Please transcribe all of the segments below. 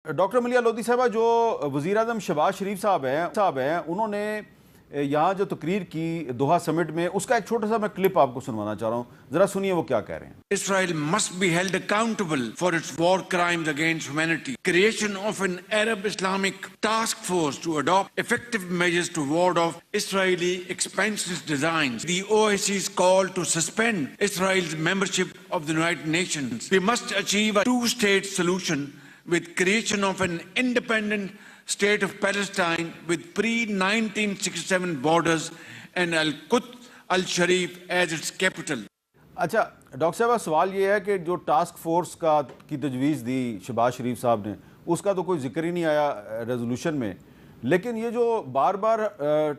Doctor Millia Lodhi صاحبہ، جو وزیر اعظم شہباز شریف صاحب ہیں انہوں نے یہاں جو تقریر کی دوحہ سمٹ میں، اس کا ایک چھوٹا سا میں کلپ آپ کو سنوانا چاہ رہا ہوں، ذرا سنیے وہ کیا کہہ رہے ہیں۔ Israel must be held accountable for its war crimes against humanity. Creation of an Arab Islamic task force to adopt effective measures to ward off Israeli expansionist designs. The OIC's call to suspend Israel's membership of the United Nations. We must achieve a two-state solution with creation of an independent state of Palestine with pre-1967 borders and Al-Quds al-Sharif as its capital. اچھا doctor صاحبہ، سوال یہ ہے کہ جو task force کی تجویز دی شہباز شریف صاحب نے، اس کا تو کوئی ذکر ہی نہیں آیا ریزولوشن میں، لیکن یہ جو بار بار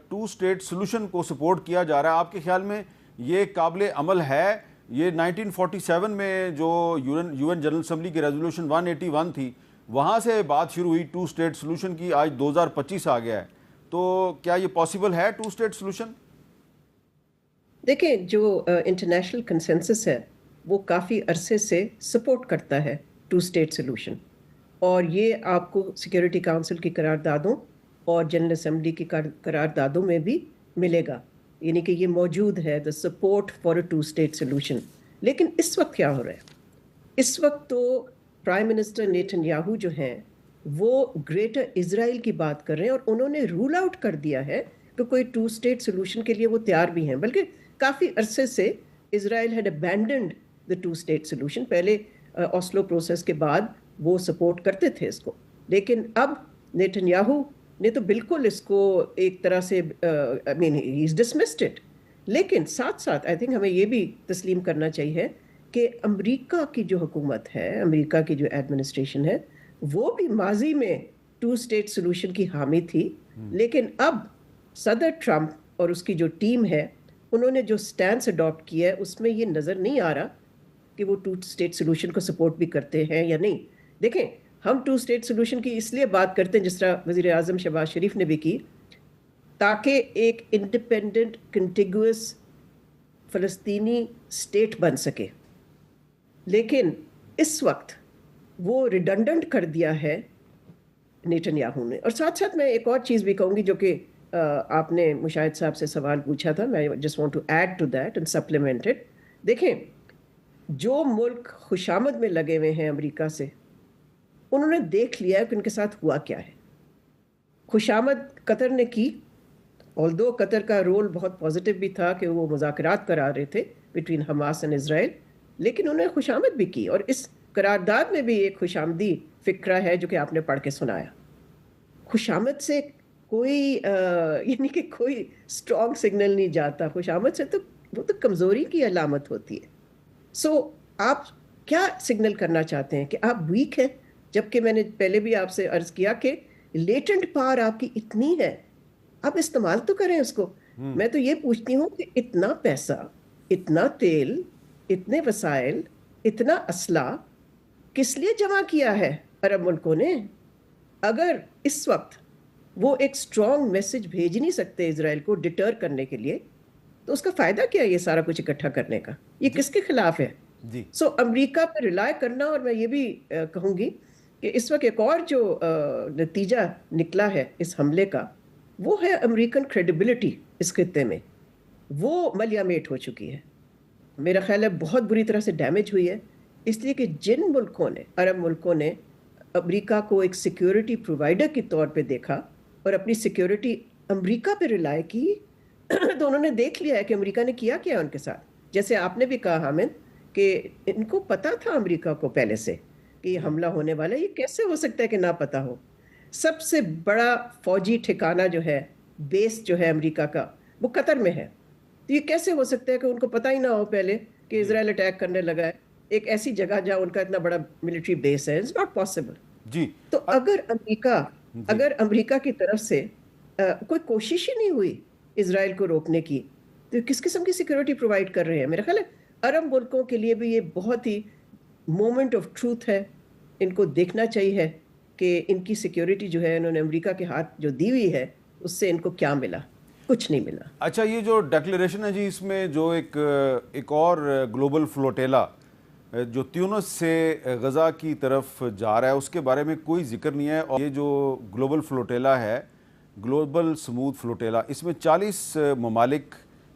ٹو سٹیٹ سلوشن کو سپورٹ کیا جا رہا ہے، آپ کے خیال میں یہ قابل عمل ہے؟ یہ 1947 میں جو یو این جنرل اسمبلی کی ریزولوشن 181 تھی، وہاں سے بات شروع ہوئی ٹو سٹیٹ سلوشن کی، آج 2025 آ گیا ہے، تو کیا یہ پاسبل ہے ٹو سٹیٹ سلوشن؟ دیکھیں، جو انٹرنیشنل کنسنسس ہے وہ کافی عرصے سے سپورٹ کرتا ہے ٹو سٹیٹ سلوشن، اور یہ آپ کو سیکیورٹی کونسل کی قراردادوں اور جنرل اسمبلی کی قراردادوں میں بھی ملے گا، یعنی کہ یہ موجود ہے، the support for a two state solution. لیکن اس وقت کیا ہو رہا ہے؟ اس وقت تو پرائم منسٹر نیتن یاہو جو ہیں وہ گریٹر اسرائیل کی بات کر رہے ہیں، اور انہوں نے رول آؤٹ کر دیا ہے کہ کوئی ٹو اسٹیٹ سلوشن کے لیے وہ تیار بھی ہیں، بلکہ کافی عرصے سے Israel had abandoned the two state solution. پہلے اوسلو پروسیس کے بعد وہ سپورٹ کرتے تھے اس کو، لیکن اب نیتن یاہو نے تو بالکل اس کو ایک طرح سے ہی از ڈسمسڈ اٹ۔ لیکن ساتھ ساتھ آئی تھنک ہمیں یہ بھی تسلیم کرنا چاہیے کہ امریکہ کی جو حکومت ہے، امریکہ کی جو ایڈمنسٹریشن ہے، وہ بھی ماضی میں ٹو اسٹیٹ سلوشن کی حامی تھی، لیکن اب صدر ٹرمپ اور اس کی جو ٹیم ہے، انہوں نے جو سٹینس اڈاپٹ کیا ہے، اس میں یہ نظر نہیں آ رہا کہ وہ ٹو اسٹیٹ سلوشن کو سپورٹ بھی کرتے ہیں یا نہیں۔ دیکھیں، ہم ٹو اسٹیٹ سلوشن کی اس لیے بات کرتے ہیں، جس طرح وزیر اعظم شہباز شریف نے بھی کی، تاکہ ایک انڈیپینڈنٹ کنٹیگوس فلسطینی اسٹیٹ بن سکے، لیکن اس وقت وہ ریڈنڈنٹ کر دیا ہے نیتن یاہو نے۔ اور ساتھ ساتھ میں ایک اور چیز بھی کہوں گی، جو کہ آپ نے مشاہد صاحب سے سوال پوچھا تھا، میں just want to add to that and supplement it. دیکھیں، جو ملک خوشامد میں لگے ہوئے ہیں امریکہ سے، انہوں نے دیکھ لیا ہے کہ ان کے ساتھ ہوا کیا ہے۔ خوشامد قطر نے کی، آلدو قطر کا رول بہت پازیٹیو بھی تھا کہ وہ مذاکرات کرا رہے تھے بٹوین حماس اینڈ اسرائیل، لیکن انہوں نے خوشامد بھی کی، اور اس قرارداد میں بھی ایک خوشامدی فقرہ ہے جو کہ آپ نے پڑھ کے سنایا۔ خوشامد سے کوئی یعنی کہ کوئی اسٹرانگ سگنل نہیں جاتا، خوشامد سے تو وہ تو کمزوری کی علامت ہوتی ہے۔ سو آپ کیا سگنل کرنا چاہتے ہیں؟ کہ آپ ویک ہیں، جبکہ میں نے پہلے بھی آپ سے عرض کیا کہ لیٹنٹ پاور آپ کی اتنی ہے، آپ استعمال تو کریں اس کو۔ میں تو یہ پوچھتی ہوں کہ اتنا پیسہ، اتنا تیل، اتنے وسائل، اتنا اسلحہ کس لیے جمع کیا ہے عرب ملکوں نے؟ اگر اس وقت وہ ایک اسٹرانگ میسج بھیج نہیں سکتے اسرائیل کو ڈٹر کرنے کے لیے، تو اس کا فائدہ کیا ہے یہ سارا کچھ اکٹھا کرنے کا؟ یہ کس کے خلاف ہے؟ سو امریکہ پہ ریلائی کرنا، اور میں یہ بھی کہوں گی کہ اس وقت ایک اور جو نتیجہ نکلا ہے اس حملے کا، وہ ہے امریکن کریڈیبلٹی اس خطے میں، وہ ملیا میٹ ہو چکی ہے، میرا خیال ہے بہت بری طرح سے ڈیمیج ہوئی ہے، اس لیے کہ جن ملکوں نے، عرب ملکوں نے امریکہ کو ایک سیکیورٹی پرووائڈر کے طور پہ دیکھا اور اپنی سیکیورٹی امریکہ پہ ریلائی کی، تو انہوں نے دیکھ لیا ہے کہ امریکہ نے کیا کیا ان کے ساتھ۔ جیسے آپ نے بھی کہا حامد کہ ان کو پتہ تھا امریکہ کو پہلے سے کہ یہ حملہ ہونے والا ہے، یہ کیسے ہو سکتا ہے کہ نہ پتہ ہو؟ سب سے بڑا فوجی ٹھکانہ جو ہے، بیس جو ہے امریکہ کا، وہ قطر میں ہے، تو یہ کیسے ہو سکتا ہے کہ ان کو پتہ ہی نہ ہو پہلے کہ اسرائیل اٹیک کرنے لگا ہے ایک ایسی جگہ جہاں ان کا اتنا بڑا ملٹری بیس ہے؟ It's not possible. جی، تو اگر امریکہ کی طرف سے کوئی کوشش ہی نہیں ہوئی اسرائیل کو روکنے کی، تو کس قسم کی سیکیورٹی پرووائڈ کر رہے ہیں؟ میرا خیال ہے عرب ملکوں کے لیے بھی یہ بہت ہی مومنٹ آف ٹروتھ ہے، ان کو دیکھنا چاہیے کہ ان کی سیکیورٹی جو ہے، انہوں نے امریکہ کے ہاتھ جو دی ہوئی ہے، اس سے ان کو کیا ملا؟ کچھ نہیں ملا۔ اچھا، یہ جو ڈیکلیریشن ہے جی، اس میں جو ایک اور گلوبل فلوٹیلا جو تیونس سے غزہ کی طرف جا رہا ہے اس کے بارے میں کوئی ذکر نہیں ہے، اور یہ جو گلوبل فلوٹیلا ہے، گلوبل سموتھ فلوٹیلا، اس میں 40 ممالک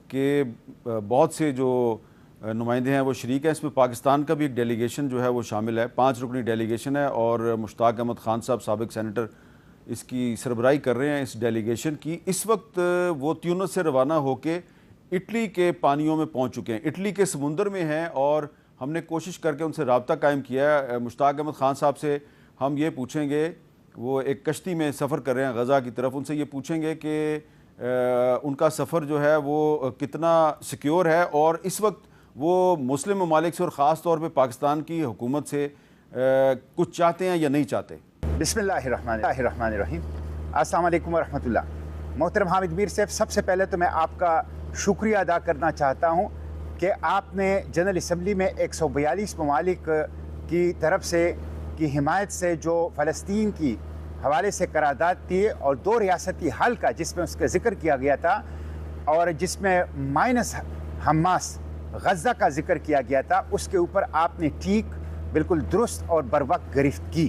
کے بہت سے جو نمائندے ہیں وہ شریک ہیں۔ اس میں پاکستان کا بھی ایک ڈیلیگیشن جو ہے وہ شامل ہے، 5 رکنی ڈیلیگیشن ہے، اور مشتاق احمد خان صاحب سابق سینیٹر اس کی سربراہی کر رہے ہیں اس ڈیلیگیشن کی۔ اس وقت وہ تیونس سے روانہ ہو کے اٹلی کے پانیوں میں پہنچ چکے ہیں، اٹلی کے سمندر میں ہیں، اور ہم نے کوشش کر کے ان سے رابطہ قائم کیا ہے۔ مشتاق احمد خان صاحب سے ہم یہ پوچھیں گے، وہ ایک کشتی میں سفر کر رہے ہیں غزہ کی طرف، ان سے یہ پوچھیں گے کہ ان کا سفر جو ہے وہ کتنا سیکیور ہے، اور اس وقت وہ مسلم ممالک سے اور خاص طور پہ پاکستان کی حکومت سے کچھ چاہتے ہیں یا نہیں چاہتے۔ بسم اللہ الرحمن الرحیم۔ السلام علیکم ورحمۃ اللہ۔ محترم حامد میر صاحب، سب سے پہلے تو میں آپ کا شکریہ ادا کرنا چاہتا ہوں کہ آپ نے جنرل اسمبلی میں 142 ممالک کی طرف سے کی حمایت سے جو فلسطین کی حوالے سے قرارداد تھی، اور 2 ریاستی حل کا جس میں اس کا ذکر کیا گیا تھا، اور جس میں مائنس حماس غزہ کا ذکر کیا گیا تھا، اس کے اوپر آپ نے ٹھیک بالکل درست اور بروقت گرفت کی۔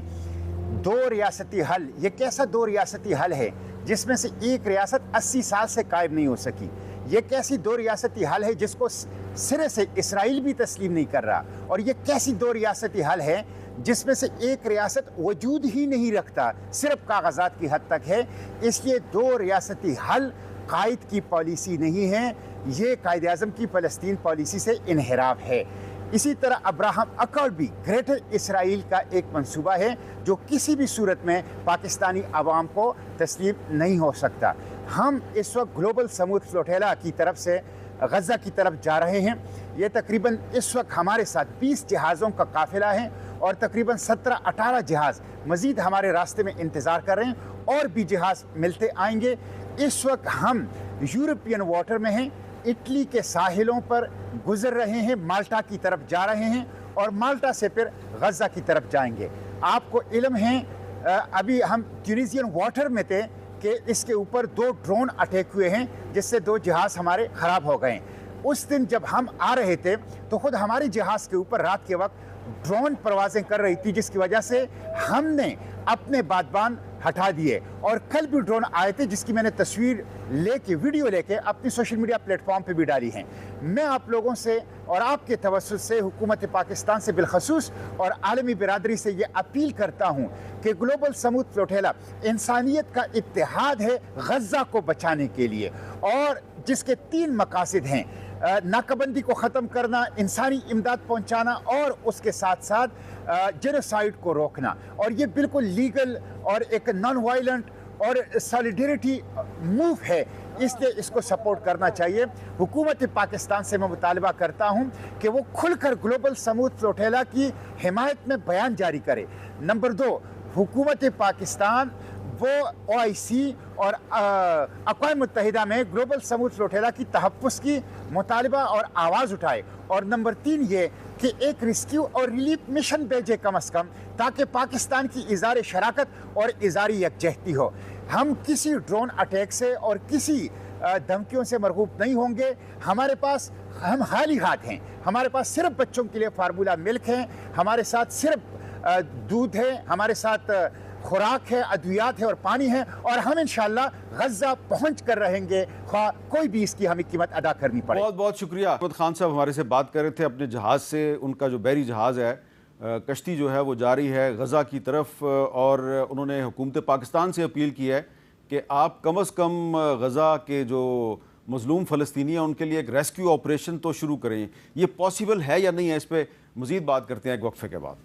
2 ریاستی حل، یہ کیسا 2 ریاستی حل ہے جس میں سے ایک ریاست 80 سال سے قائم نہیں ہو سکی؟ یہ کیسی 2 ریاستی حل ہے جس کو سرے سے اسرائیل بھی تسلیم نہیں کر رہا؟ اور یہ کیسی 2 ریاستی حل ہے جس میں سے ایک ریاست وجود ہی نہیں رکھتا، صرف کاغذات کی حد تک ہے؟ اس لیے 2 ریاستی حل قائد کی پالیسی نہیں ہے، یہ قائد اعظم کی فلسطین پالیسی سے انحراف ہے۔ اسی طرح ابراہم اکارڈ بھی گریٹر اسرائیل کا ایک منصوبہ ہے جو کسی بھی صورت میں پاکستانی عوام کو تسلیم نہیں ہو سکتا۔ ہم اس وقت گلوبل سموتھ فلوٹیلا کی طرف سے غزہ کی طرف جا رہے ہیں۔ یہ تقریباً اس وقت ہمارے ساتھ 20 جہازوں کا قافلہ ہے، اور تقریباً 17-18 جہاز مزید ہمارے راستے میں انتظار کر رہے ہیں، اور بھی جہاز ملتے آئیں گے۔ اس وقت ہم یورپین واٹر میں ہیں، اٹلی کے ساحلوں پر گزر رہے ہیں، مالٹا کی طرف جا رہے ہیں، اور مالٹا سے پھر غزہ کی طرف جائیں گے۔ آپ کو علم ہے ابھی ہم ٹیونیزین واٹر میں تھے کہ اس کے اوپر 2 ڈرون اٹیک ہوئے ہیں جس سے 2 جہاز ہمارے خراب ہو گئے ہیں۔ اس دن جب ہم آ رہے تھے تو خود ہمارے جہاز کے اوپر رات کے وقت ڈرون پروازیں کر رہی تھی، جس کی وجہ سے ہم نے اپنے بادبان ہٹا دیے، اور کل بھی ڈرون آئے تھے جس کی میں نے تصویر لے کے ویڈیو لے کے اپنی سوشل میڈیا پلیٹ فارم پہ بھی ڈالی ہیں۔ میں آپ لوگوں سے اور آپ کے توسط سے حکومت پاکستان سے بالخصوص اور عالمی برادری سے یہ اپیل کرتا ہوں کہ گلوبل سموتھ فلوٹیلا انسانیت کا اتحاد ہے غزہ کو بچانے کے لیے، اور جس کے 3 مقاصد ہیں: ناکہ بندی کو ختم کرنا، انسانی امداد پہنچانا، اور اس کے ساتھ ساتھ جینوسائیڈ کو روکنا۔ اور یہ بالکل لیگل اور ایک نان وائلنٹ اور سالیڈیریٹی موو ہے، اس لیے اس کو سپورٹ کرنا چاہیے۔ حکومت پاکستان سے میں مطالبہ کرتا ہوں کہ وہ کھل کر گلوبل سموتھ فلوٹیلا کی حمایت میں بیان جاری کرے۔ نمبر 2، حکومت پاکستان وہ OIC اور اقوام متحدہ میں گلوبل سموتھ فلوٹیلا کی تحفظ کی مطالبہ اور آواز اٹھائے۔ اور نمبر 3 یہ کہ ایک ریسکیو اور ریلیف مشن بھیجے کم از کم، تاکہ پاکستان کی اظہار شراکت اور اظہار یکجہتی ہو۔ ہم کسی ڈرون اٹیک سے اور کسی دھمکیوں سے مرغوب نہیں ہوں گے۔ ہمارے پاس ہم خالی ہاتھ ہیں، ہمارے پاس صرف بچوں کے لیے فارمولا ملک ہے، ہمارے ساتھ صرف دودھ ہے، ہمارے ساتھ خوراک ہے، ادویات ہے اور پانی ہے، اور ہم انشاءاللہ غزہ پہنچ کر رہیں گے، خواہ کوئی بھی اس کی ہمیں قیمت ادا کرنی پڑے۔ بہت بہت شکریہ۔ احمد خان صاحب ہمارے سے بات کر رہے تھے اپنے جہاز سے، ان کا جو بحری جہاز ہے، کشتی جو ہے وہ جاری ہے غزہ کی طرف، اور انہوں نے حکومت پاکستان سے اپیل کی ہے کہ آپ کم از کم غزہ کے جو مظلوم فلسطینی ہیں ان کے لیے ایک ریسکیو آپریشن تو شروع کریں۔ یہ پاسبل ہے یا نہیں ہے، اس پہ مزید بات کرتے ہیں ایک وقفے کے بعد۔